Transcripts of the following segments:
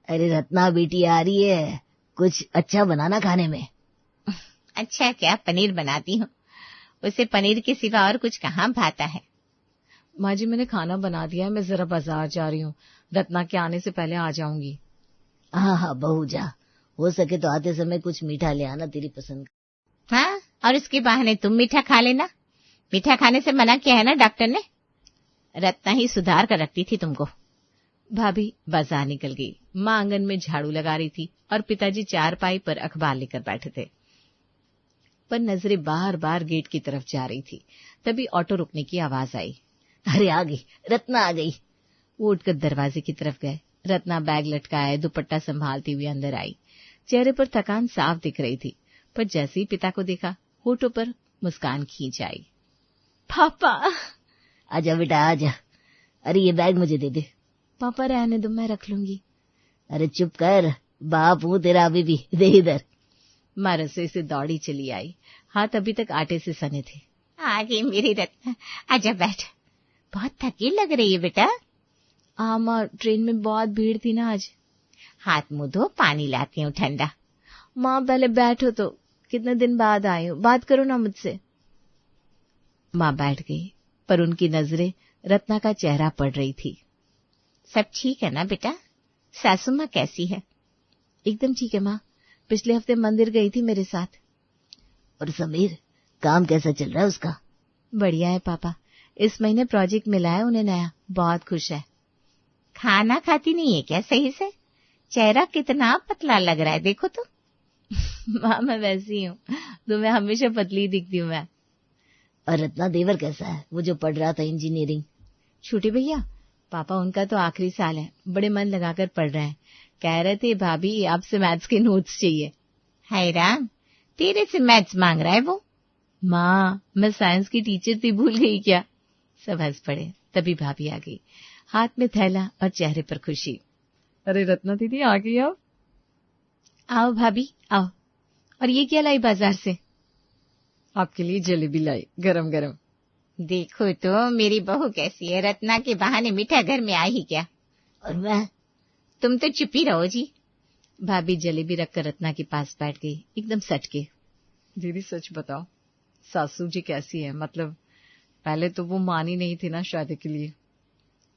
अरे रत्ना बेटी आ रही है, कुछ अच्छा बनाना खाने में। अच्छा क्या, पनीर बनाती हूँ। उसे पनीर के सिवा और कुछ कहाँ भाता है। माँ जी मैंने खाना बना दिया है, मैं जरा बाजार जा रही हूँ, रत्ना के आने से पहले आ जाऊंगी। हाँ हाँ बहू जा, हो सके तो आते समय कुछ मीठा ले आना तेरी पसंद का। हाँ, और उसके बहाने तुम मीठा खा लेना। मीठा खाने से मना किया है ना डॉक्टर ने। रत्ना ही सुधार कर रखती थी तुमको। भाभी बाजार निकल गई। माँ आंगन में झाड़ू लगा रही थी और पिताजी चारपाई पर अखबार लेकर बैठे थे, पर नजरें बार बार गेट की तरफ जा रही थी। तभी ऑटो रुकने की आवाज आई। अरे आ गई, रत्ना आ गई। वो उठकर दरवाजे की तरफ गए। रत्ना बैग लटकाए दुपट्टा संभालती हुई अंदर आई। चेहरे पर थकान साफ दिख रही थी, पर जैसे ही पिता को देखा होठों पर मुस्कान खींच आई। पापा। आजा बेटा आजा। अरे ये बैग मुझे दे दे। पापा रहने दो, मैं रख लूंगी। अरे चुप कर, बाप हूँ तेरा अभी भी, दे इधर। माँ रसोई से दौड़ी चली आई, हाथ अभी तक आटे से सने थे। आ गई मेरी रत्ना, आजा बैठ। बहुत थकी लग रही है बेटा। हाँ माँ, ट्रेन में बहुत भीड़ थी ना आज। हाथ मुंह धो, पानी लाती हूँ ठंडा। माँ पहले बैठो तो, कितने दिन बाद आई हो, बात करो ना मुझसे। माँ बैठ गई, पर उनकी नजरें रत्ना का चेहरा पड़ रही थी। सब ठीक है ना बेटा? सासू माँ कैसी है? एकदम ठीक है माँ, पिछले हफ्ते मंदिर गई थी मेरे साथ। और समीर, काम कैसा चल रहा है उसका? बढ़िया है पापा, इस महीने प्रोजेक्ट मिला है उन्हें नया, बहुत खुश है। खाना खाती नहीं है क्या सही से? चेहरा कितना पतला लग रहा है, देखो तो। माँ मैं वैसी हूँ, तो मैं हमेशा पतली दिखती हूँ मैं। और रत्ना देवर कैसा है, वो जो पढ़ रहा था इंजीनियरिंग? छोटे भैया, पापा उनका तो आखिरी साल है, बड़े मन लगाकर पढ़ रहे हैं। कह रहे थे भाभी आपसे मैथ्स के नोट्स चाहिए। हाय राम, तेरे से मैथ्स मांग रहा है वो? माँ मैं साइंस की टीचर थी, भूल गई क्या? सब हंस पड़े। तभी भाभी आ गई, हाथ में थैला और चेहरे पर खुशी। अरे रत्ना दीदी आ गई आप। आओ भाभी आओ। और ये क्या लाई बाजार से? आपके लिए जलेबी लाई, गरम गरम। देखो तो मेरी बहू कैसी है, रत्ना के बहाने मीठा घर में आई ही क्या। और मैं? तुम तो चुप ही रहो जी। भाभी जलेबी रखकर रत्ना के पास बैठ गई, एकदम सट के। दीदी सच बताओ, सासू जी कैसी है? मतलब पहले तो वो मानी नहीं थी ना शादी के लिए।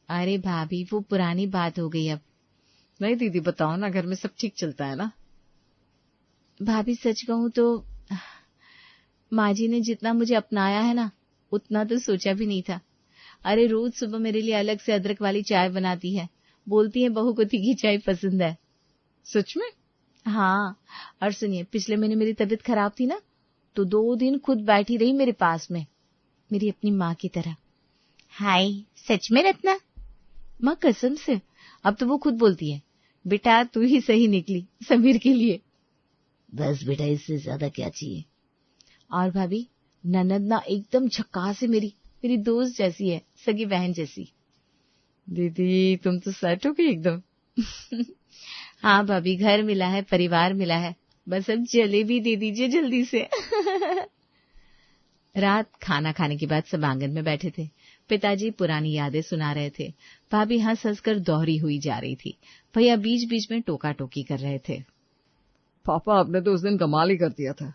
अरे भाभी वो पुरानी बात हो गई अब। नहीं दीदी बताओ ना, घर में सब ठीक चलता है ना? भाभी सच कहूं तो माँ जी ने जितना मुझे अपनाया है ना, उतना तो सोचा भी नहीं था। अरे रोज सुबह मेरे लिए अलग से अदरक वाली चाय बनाती है, बोलती है बहू को तीखी चाय पसंद है। सच में? हाँ। और सुनिए, पिछले महीने मेरी तबीयत खराब थी ना, तो 2 दिन खुद बैठी रही मेरे पास में, मेरी अपनी माँ की तरह। हाय, सच में रत्ना? माँ कसम से, अब तो वो खुद बोलती है बेटा तू ही सही निकली समीर के लिए। बस बेटा, इससे ज्यादा क्या चाहिए। और भाभी ननद ना एकदम झक्कास है, मेरी दोस्त जैसी है, सगी बहन जैसी। दीदी तुम तो सेट हो गई एकदम। हाँ भाभी, घर मिला है, परिवार मिला है, बस अब जलेबी दे दीजिए जल्दी से। रात खाना खाने के बाद सब आंगन में बैठे थे। पिताजी पुरानी यादें सुना रहे थे, भाभी हंस हंस कर दोहरी हुई जा रही थी। भैया बीच बीच में टोका टोकी कर रहे थे। पापा आपने तो उस दिन कमाल ही कर दिया था।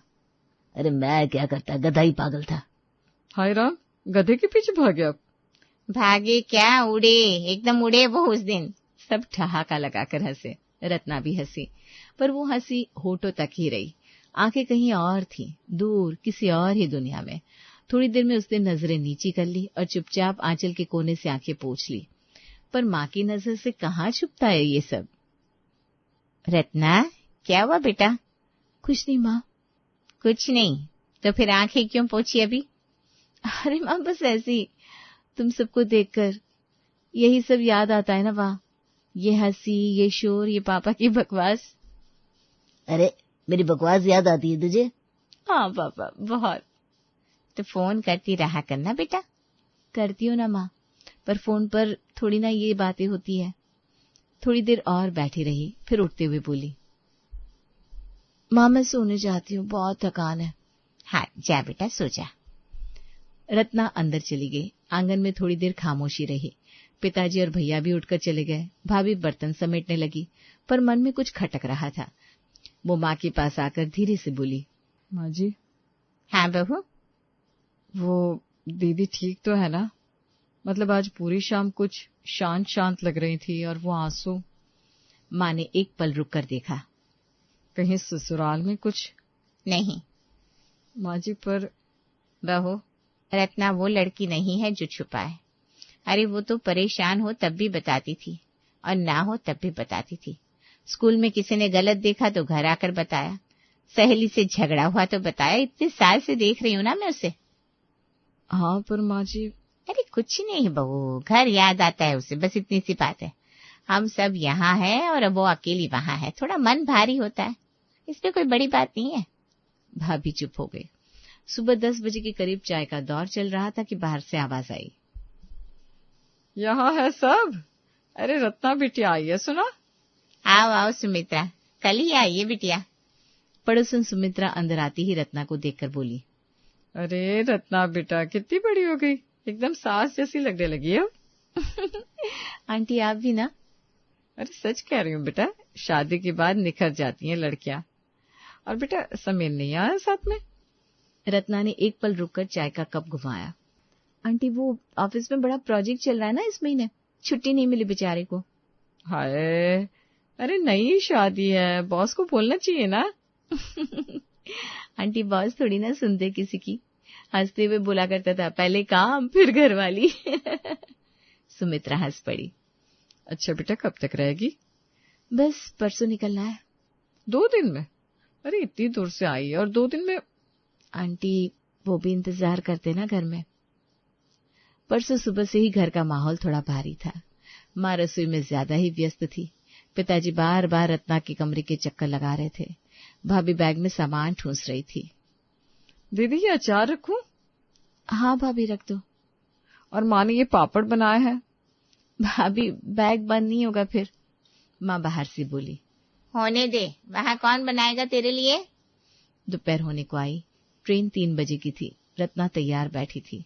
अरे मैं क्या करता, गधा ही पागल था। हाय राम, गधे के पीछे भागे आप? भागे क्या, उड़े, एकदम उड़े वो उस दिन। सब ठहाका लगाकर हंसे, रत्ना भी हंसी, पर वो हंसी होठों तक ही रही, आंखें कहीं और थी, दूर किसी और ही दुनिया में। थोड़ी देर में उसने नजरें नीची कर ली और चुपचाप आंचल के कोने से आंखें पोंछ ली, पर माँ की नजर से कहाँ छुपता है ये सब। रत्ना क्या हुआ बेटा? कुछ नहीं माँ। कुछ नहीं तो फिर आंखें क्यों पोंछी अभी? अरे माँ बस ऐसे ही, तुम सबको देखकर यही सब याद आता है ना माँ, ये हंसी, ये शोर, ये पापा की बकवास। अरे मेरी बकवास याद आती है तुझे? हाँ पापा बहुत। तो फोन करती रहा करना बेटा। करती हूँ ना माँ, पर फोन पर थोड़ी ना ये बातें होती है। थोड़ी देर और बैठी रही, फिर उठते हुए बोली, माँ मैं सोने जाती हूँ, बहुत थकान है। हाँ जा बेटा, सो जा। रत्ना अंदर चली गई। आंगन में थोड़ी देर खामोशी रही, पिताजी और भैया भी उठकर चले गए। भाभी बर्तन समेटने लगी, पर मन में कुछ खटक रहा था। वो माँ के पास आकर धीरे से बोली, माँ जी। हाँ बहू। वो दीदी ठीक तो है ना? मतलब आज पूरी शाम कुछ शांत शांत लग रही थी, और वो आंसू। माँ ने एक पल रुक कर देखा। कहीं ससुराल में कुछ? नहीं माँ जी, पर बहू, रत्ना वो लड़की नहीं है जो छुपाए। अरे वो तो परेशान हो तब भी बताती थी, और ना हो तब भी बताती थी। स्कूल में किसी ने गलत देखा तो घर आकर बताया, सहेली से झगड़ा हुआ तो बताया। इतने साल से देख रही हूँ ना मैं उसे। हाँ पर माँ जी। अरे कुछ नहीं बहू, घर याद आता है उसे, बस इतनी सी बात है। हम सब यहाँ हैं और वो अकेली वहाँ है, थोड़ा मन भारी होता है, इसमें कोई बड़ी बात नहीं है। भाभी चुप हो गई। सुबह 10 बजे के करीब चाय का दौर चल रहा था कि बाहर से आवाज आई, यहाँ है सब। अरे रत्ना बिटिया आई है, सुना? आओ आओ सुमित्रा, कल ही आई है बिटिया। पड़ोसन सुमित्रा अंदर आती ही रत्ना को देखकर बोली, अरे रत्ना बेटा कितनी बड़ी हो गई, एकदम सास जैसी लगने लगी है। आंटी आप भी ना? अरे सच कह रही हूँ बेटा, शादी के बाद निखर जाती हैं लड़कियां। और बेटा समीर नहीं आया साथ में? रत्ना ने एक पल रुककर चाय का कप घुमाया। आंटी वो ऑफिस में बड़ा प्रोजेक्ट चल रहा है ना इस महीने, छुट्टी नहीं मिली बेचारे को। हाय, अरे नई शादी है, बॉस को बोलना चाहिए ना। आंटी बॉस थोड़ी ना सुनते किसी की, हंसते हुए बोला करता था, पहले काम फिर घरवाली। सुमित्रा हंस पड़ी। अच्छा बेटा कब तक रहेगी? बस परसों निकलना है। 2 दिन में? अरे इतनी दूर से आई है और 2 दिन में? आंटी वो भी इंतजार करते ना घर में। परसों सुबह से ही घर का माहौल थोड़ा भारी था। माँ रसोई में ज्यादा ही व्यस्त थी। पिताजी बार बार रत्ना के कमरे के चक्कर लगा रहे थे। भाभी बैग में सामान ठूंस रही थी। दीदी ये अचार रखूं? हाँ भाभी रख दो। और माँ ने ये पापड़ बनाया है। भाभी बैग बंद नहीं होगा फिर। माँ बाहर से बोली, होने दे, वहाँ कौन बनाएगा तेरे लिए। दोपहर होने को आई। ट्रेन 3 बजे की थी। रत्ना तैयार बैठी थी।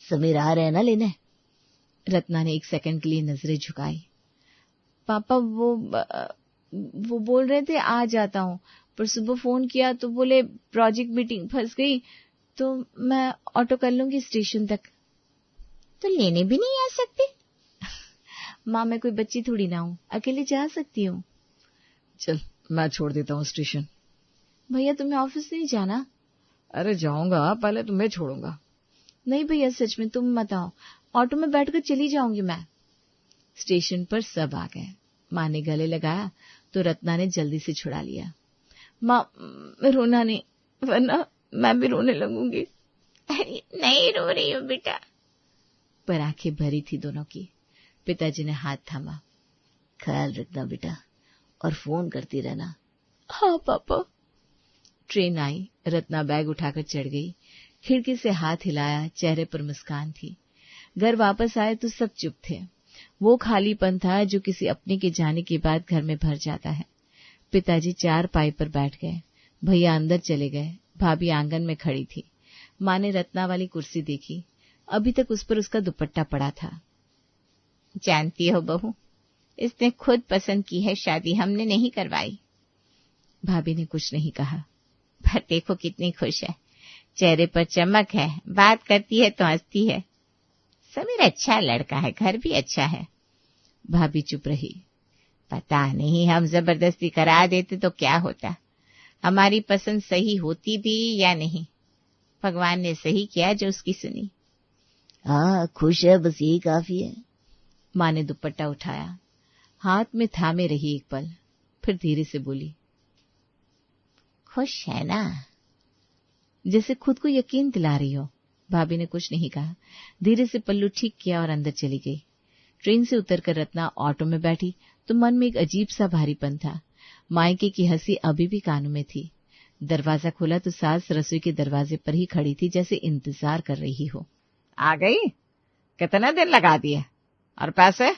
समीर आ रहे हैं ना लेने? रत्ना ने 1 सेकंड के लिए नजरें झुकाई। पापा वो बोल रहे थे आ जाता हूँ, पर सुबह फोन किया तो बोले प्रोजेक्ट मीटिंग फंस गई, तो मैं ऑटो कर लूंगी स्टेशन तक। तो लेने भी नहीं आ सकते? माँ मैं कोई बच्ची थोड़ी ना हूँ, अकेले जा सकती हूँ। चल मैं छोड़ देता हूँ स्टेशन। भैया तुम्हें ऑफिस नहीं जाना? अरे जाऊंगा, पहले तुम्हें छोड़ूंगा। नहीं भैया सच में तुम मत आओ, ऑटो में बैठकर चली जाऊंगी मैं। स्टेशन पर सब आ गए। माँ ने गले लगाया तो रत्ना ने जल्दी से छुड़ा लिया। माँ रोना नहीं, वरना मैं भी रोने लगूंगी। अरे नहीं रो रही हूँ बेटा। पर आंखें भरी थी दोनों की। पिताजी ने हाथ थामा। ख्याल रखना बेटा, और फोन करती रहना। हाँ पापा। ट्रेन आई। रत्ना बैग उठाकर चढ़ गई। खिड़की से हाथ हिलाया, चेहरे पर मुस्कान थी। घर वापस आए तो सब चुप थे। वो खालीपन था जो किसी अपने के जाने के बाद घर में भर जाता है। पिताजी चारपाई पर बैठ गए। भैया अंदर चले गए। भाभी आंगन में खड़ी थी। माँ ने रत्ना वाली कुर्सी देखी। अभी तक उस पर उसका दुपट्टा पड़ा था। जानती हो बहू, इसने खुद पसंद की है शादी, हमने नहीं करवाई। भाभी ने कुछ नहीं कहा। पर देखो कितनी खुश है, चेहरे पर चमक है, बात करती है तो हंसती है। समीर अच्छा लड़का है, घर भी अच्छा है। भाभी चुप रही। पता नहीं हम जबरदस्ती करा देते तो क्या होता, हमारी पसंद सही होती भी या नहीं। भगवान ने सही किया जो उसकी सुनी। हाँ खुश है, बस यही काफी है। माँ ने दुपट्टा उठाया, हाथ में थामे रही एक पल, फिर धीरे से बोली, खुश है ना? जैसे खुद को यकीन दिला रही हो। भाभी ने कुछ नहीं कहा। धीरे से पल्लू ठीक किया और अंदर चली गई। ट्रेन से उतरकर रत्ना ऑटो में बैठी तो मन में एक अजीब सा भारीपन था। मायके की हंसी अभी भी कानों में थी। दरवाजा खोला तो सास रसोई के दरवाजे पर ही खड़ी थी, जैसे इंतजार कर रही हो। आ गई? कितने दिन लगा दिए? और पैसे?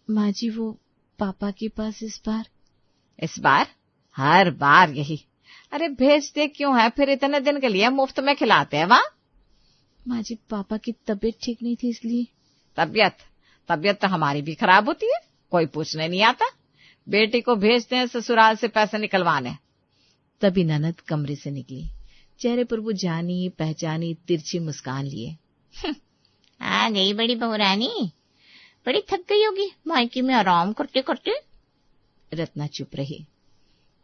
माँ जी वो पापा के पास इस बार। इस बार? हर बार यही। अरे भेजते क्यों है फिर? इतने दिन के लिए मुफ्त में खिलाते हैं वहाँ। माँ जी पापा की तबीयत ठीक नहीं थी इसलिए। तबीयत तो हमारी भी खराब होती है, कोई पूछने नहीं आता। बेटी को भेजते हैं ससुराल से पैसे निकलवाने। तभी ननद कमरे से निकली, चेहरे पर वो जानी पहचानी तिरछी मुस्कान लिए। आ गई बड़ी बहू रानी, बड़ी थक गई होगी मायके में आराम करते करते। रत्ना चुप रही।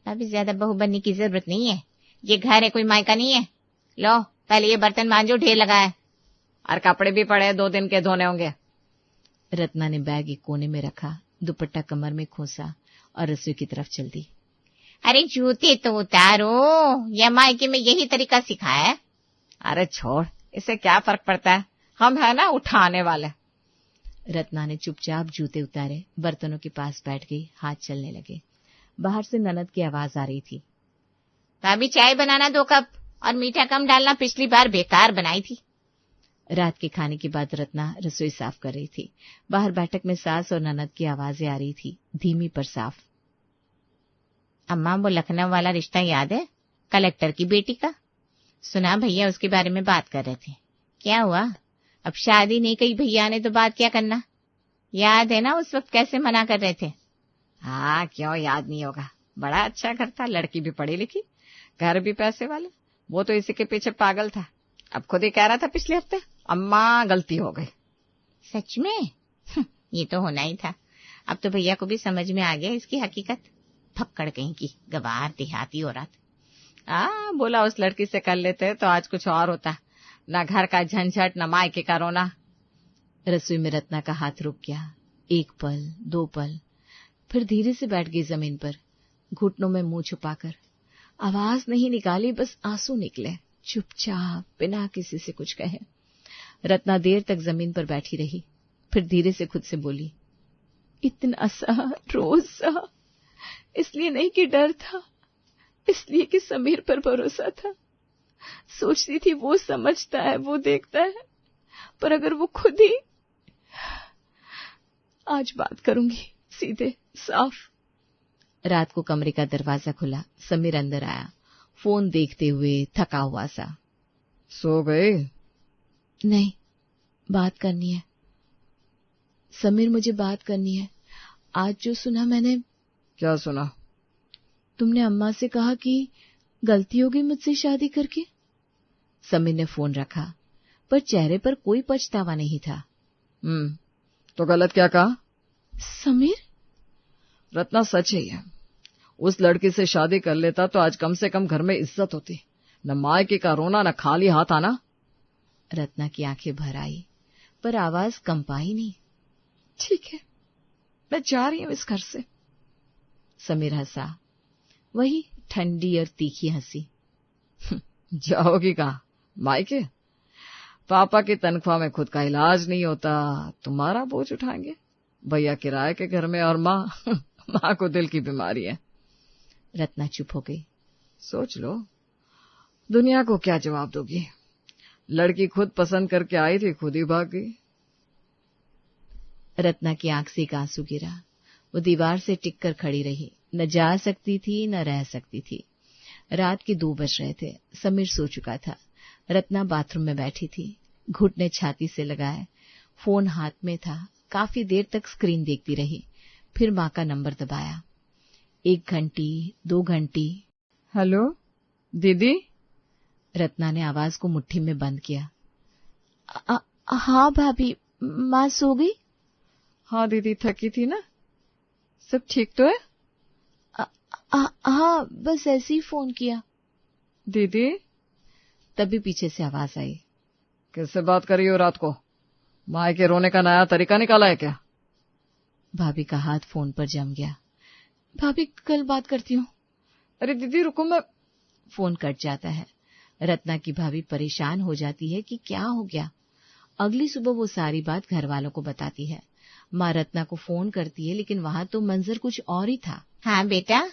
अभी ज्यादा बहू बनने की जरूरत नहीं है, ये घर है, कोई मायका नहीं है। लो पहले ये बर्तन मांजो, ढेर लगा है। और कपड़े भी पड़े 2 दिन के धोने होंगे। रत्ना ने बैग एक कोने में रखा, दुपट्टा कमर में खोसा और रसोई की तरफ चल दी। अरे जूते तो उतारो, ये मायके में यही तरीका सिखाया है। अरे छोड़, इससे क्या फर्क पड़ता है, हम है ना उठाने वाले। रत्ना ने चुपचाप जूते उतारे, बर्तनों के पास बैठ गई, हाथ चलने लगे। बाहर से ननद की आवाज आ रही थी। भाभी चाय बनाना 2 कप और मीठा कम डालना, पिछली बार बेकार बनाई थी। रात के खाने के बाद रत्ना रसोई साफ कर रही थी। बाहर बैठक में सास और ननद की आवाजें आ रही थी, धीमी पर साफ। अम्मा वो लखनऊ वाला रिश्ता याद है, कलेक्टर की बेटी का? सुना भैया उसके बारे में बात कर रहे थे। क्या हुआ? अब शादी नहीं कही भैया ने तो बात क्या करना। याद है ना उस वक्त कैसे मना कर रहे थे? हाँ, क्यों याद नहीं होगा। बड़ा अच्छा घर था, लड़की भी पढ़ी लिखी, घर भी पैसे वाले। वो तो इसी के पीछे पागल था। अब खुद ही कह रहा था पिछले हफ्ते, अम्मा गलती हो गई। सच में? ये तो होना ही था। अब तो भैया को भी समझ में आ गया इसकी हकीकत। फक्कड़ कहीं की, गवार देहाती औरत। बोला उस लड़की से कर लेते तो आज कुछ और होता, न घर का झंझट न मायके का रोना। रसोई में रत्ना का हाथ रुक गया। 1 पल 2 पल, फिर धीरे से बैठ गई जमीन पर, घुटनों में मुंह छुपाकर। आवाज नहीं निकाली, बस आंसू निकले, चुपचाप बिना किसी से कुछ कहे। रत्ना देर तक जमीन पर बैठी रही, फिर धीरे से खुद से बोली, इतना सा रोज सा, इसलिए नहीं कि डर था, इसलिए कि समीर पर भरोसा था। सोचती थी वो समझता है, वो देखता है, पर अगर वो खुद ही। आज बात करूंगी सीधे साफ। रात को कमरे का दरवाजा खुला, समीर अंदर आया, फोन देखते हुए थका हुआ सा। सो गए? नहीं, बात करनी है समीर, मुझे बात करनी है। आज जो सुना मैंने। क्या सुना? तुमने अम्मा से कहा कि गलती हो गई मुझसे शादी करके। समीर ने फोन रखा, पर चेहरे पर कोई पछतावा नहीं था। तो गलत क्या कहा? समीर? रत्ना सच ही है, उस लड़की से शादी कर लेता तो आज कम से कम घर में इज्जत होती, न मायके का रोना न खाली हाथ आना। रत्ना की आंखें भर आई, पर आवाज कंपाई नहीं। ठीक है, मैं जा रही हूं इस घर से। समीर हंसा, वही ठंडी और तीखी हंसी। जाओगी कहाँ? मायके? पापा की तनख्वाह में खुद का इलाज नहीं होता, तुम्हारा बोझ उठाएंगे भैया किराए के घर में, और माँ को दिल की बीमारी है। रत्ना चुप हो गई। सोच लो, दुनिया को क्या जवाब दोगी? लड़की खुद पसंद करके आई थी, खुद ही भाग गई। रत्ना की आंख से एक आंसू गिरा। वो दीवार से टिक कर खड़ी रही, न जा सकती थी न रह सकती थी। रात के 2 बज रहे थे, समीर सो चुका था। रत्ना बाथरूम में बैठी थी, घुटने छाती से लगाए, फोन हाथ में था। काफी देर तक स्क्रीन देखती रही, फिर माँ का नंबर दबाया। 1 घंटी 2 घंटी। हेलो दीदी? रत्ना ने आवाज को मुट्ठी में बंद किया। हाँ भाभी, माँ सो गई? हाँ दीदी, थकी थी ना? सब ठीक तो है? हाँ, बस ऐसे ही फोन किया। दीदी? तभी पीछे से आवाज आई। किससे बात कर रही हो रात को? माँ के रोने का नया तरीका निकाला है क्या? भाभी का हाथ फोन पर जम गया। भाभी, कल बात करती हूँ। अरे दीदी रुको, मैं। फोन कट जाता है। रत्ना की भाभी परेशान हो जाती है कि क्या हो गया। अगली सुबह वो सारी बात घर वालों को बताती है। माँ रत्ना को फोन करती है, लेकिन वहां तो मंजर कुछ और ही था। हाँ बेटा?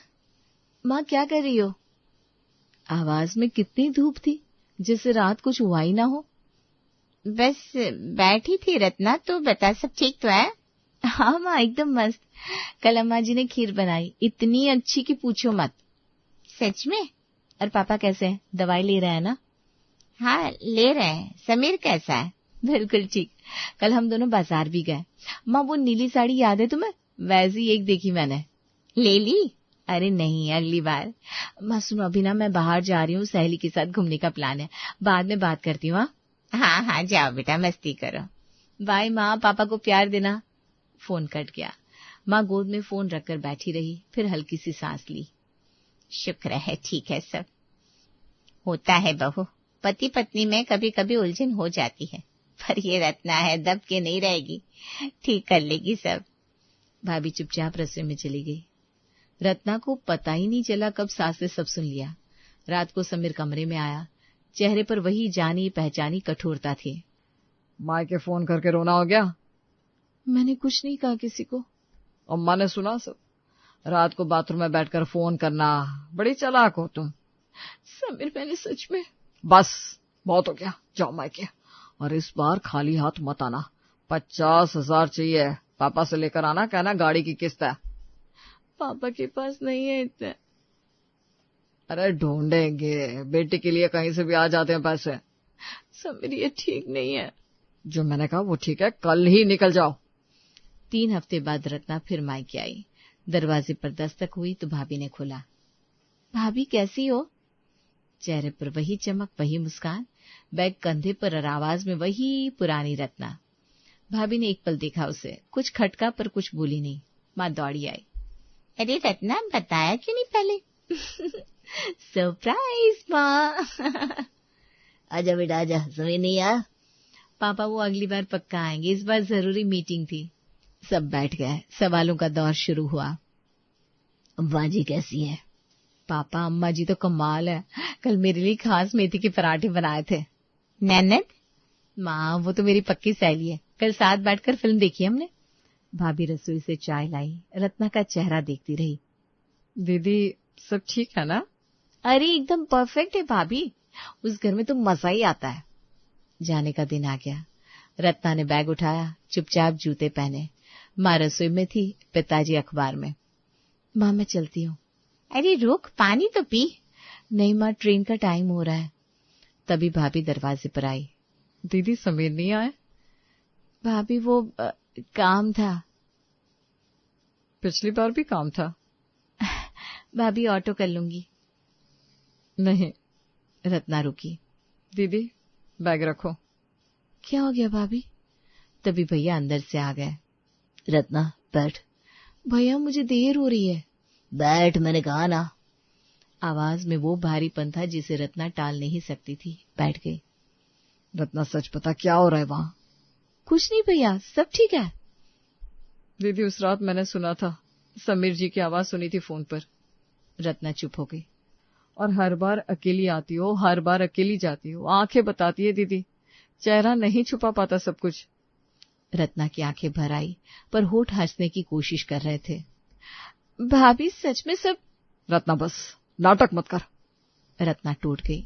माँ क्या कर रही हो? आवाज में कितनी धूप थी, जैसे रात कुछ हुआ ही ना हो। बस बैठी थी रत्ना, तो बता सब ठीक तो है? हाँ माँ, एकदम मस्त। कल अम्मा जी ने खीर बनाई, इतनी अच्छी कि पूछो मत। सच में? और पापा कैसे हैं? दवाई ले रहे हैं ना? हाँ ले रहे हैं। समीर कैसा है? बिल्कुल ठीक। कल हम दोनों बाजार भी गए। माँ वो नीली साड़ी याद है तुम्हें? वैसी एक देखी मैंने। ले ली? अरे नहीं, अगली बार। माँ सुनो, अभी ना मैं बाहर जा रही हूँ, सहेली के साथ घूमने का प्लान है, बाद में बात करती हूँ। हाँ हाँ जाओ बेटा, मस्ती करो। बाय माँ, पापा को प्यार देना। फोन कट गया। माँ गोद में फोन रखकर बैठी रही, फिर हल्की सी सांस ली। शुक्र है ठीक है सब। होता है बहू, पति पत्नी में कभी कभी उलझन हो जाती है, पर ये रत्ना है दब के नहीं रहेगी, ठीक कर लेगी सब। भाभी चुपचाप रसोई में चली गई। रत्ना को पता ही नहीं चला कब सास ने सब सुन लिया। रात को समीर कमरे में आया, चेहरे पर वही जानी पहचानी कठोरता थी। मायके फोन करके रोना हो गया? मैंने कुछ नहीं कहा किसी को। अम्मा ने सुना सब। रात को बाथरूम में बैठकर फोन करना, बड़ी चालाक हो तुम। समीर मैंने सच में। बस बहुत हो गया, जाओ मायके। और इस बार खाली हाथ मत आना। 50,000 चाहिए, पापा से लेकर आना, कहना गाड़ी की किस्त है। पापा के पास नहीं है इतने। अरे ढूंढेंगे, बेटी के लिए कहीं से भी आ जाते हैं पैसे। समीर ये ठीक नहीं है। जो मैंने कहा वो ठीक है, कल ही निकल जाओ। 3 हफ्ते बाद रत्ना फिर मायके आई। दरवाजे पर दस्तक हुई तो भाभी ने खोला। भाभी कैसी हो? चेहरे पर वही चमक, वही मुस्कान, बैग कंधे पर और आवाज में वही पुरानी रत्ना। भाभी ने एक पल देखा उसे, कुछ खटका पर कुछ बोली नहीं। माँ दौड़ी आई। अरे रत्ना, बताया क्यों नहीं पहले? सरप्राइज माँ। आजा बेटा आजा, समझ नहीं आया? पापा वो अगली बार पक्का आएंगे, इस बार जरूरी मीटिंग थी। सब बैठ गए, सवालों का दौर शुरू हुआ। अम्मा जी कैसी है? पापा अम्मा जी तो कमाल है, कल मेरे लिए खास मेथी के पराठे बनाए थे। ननद? माँ वो तो मेरी पक्की सहेली है, कल साथ बैठकर फिल्म देखी हमने। भाभी रसोई से चाय लाई, रत्ना का चेहरा देखती रही। दीदी सब ठीक है ना? अरे एकदम परफेक्ट है भाभी, उस घर में तो मजा ही आता है। जाने का दिन आ गया। रत्ना ने बैग उठाया, चुपचाप जूते पहने। माँ रसोई में थी, पिताजी अखबार में। माँ मैं चलती हूँ। अरे रुक, पानी तो पी। नहीं माँ, ट्रेन का टाइम हो रहा है। तभी भाभी दरवाजे पर आई। दीदी समीर नहीं आए? भाभी वो काम था। पिछली बार भी काम था। भाभी ऑटो कर लूंगी। नहीं। रत्ना रुकी। दीदी बैग रखो। क्या हो गया भाभी? तभी भैया अंदर से आ गए। रत्ना बैठ। भैया मुझे देर हो रही है। बैठ, मैंने कहा ना। आवाज में वो भारीपन था जिसे रत्ना टाल नहीं सकती थी। बैठ गई। रत्ना सच बता, क्या हो रहा है वहां? कुछ नहीं भैया, सब ठीक है। दीदी उस रात मैंने सुना था, समीर जी की आवाज सुनी थी फोन पर। रत्ना चुप हो गई। और हर बार अकेली आती हो, हर बार अकेली जाती हो, आंखें बताती है दीदी, चेहरा नहीं छुपा पाता सब कुछ। रत्ना की आंखें भर आई, पर होठ हंसने की कोशिश कर रहे थे। भाभी सच में सब। रत्ना बस नाटक मत कर। रत्ना टूट गई।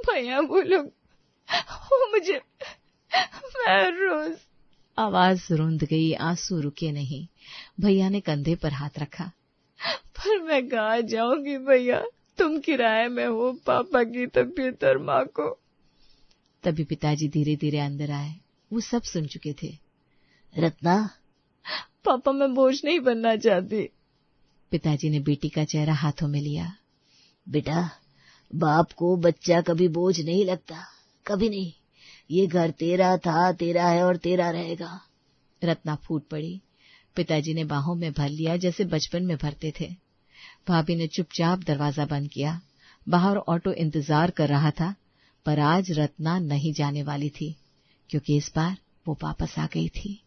भैया वो लोग, वो मुझे, मैं रोज। आवाज रुंध गई, आंसू रुके नहीं। भैया ने कंधे पर हाथ रखा। पर मैं कहाँ जाऊंगी भैया, तुम किराए में हो, पापा की तबीयत और माँ को। तभी पिताजी धीरे धीरे अंदर आए। वो सब सुन चुके थे। रत्ना, पापा मैं बोझ नहीं बनना चाहती। पिताजी ने बेटी का चेहरा हाथों में लिया। बेटा, बाप को बच्चा कभी बोझ नहीं लगता, कभी नहीं। ये घर तेरा था, तेरा है और तेरा रहेगा। रत्ना फूट पड़ी। पिताजी ने बाहों में भर लिया जैसे बचपन में भरते थे। भाभी ने चुपचाप दरवाजा बंद किया। बाहर ऑटो इंतजार कर रहा था, पर आज रत्ना नहीं जाने वाली थी, क्योंकि इस बार वो वापस आ गई थी।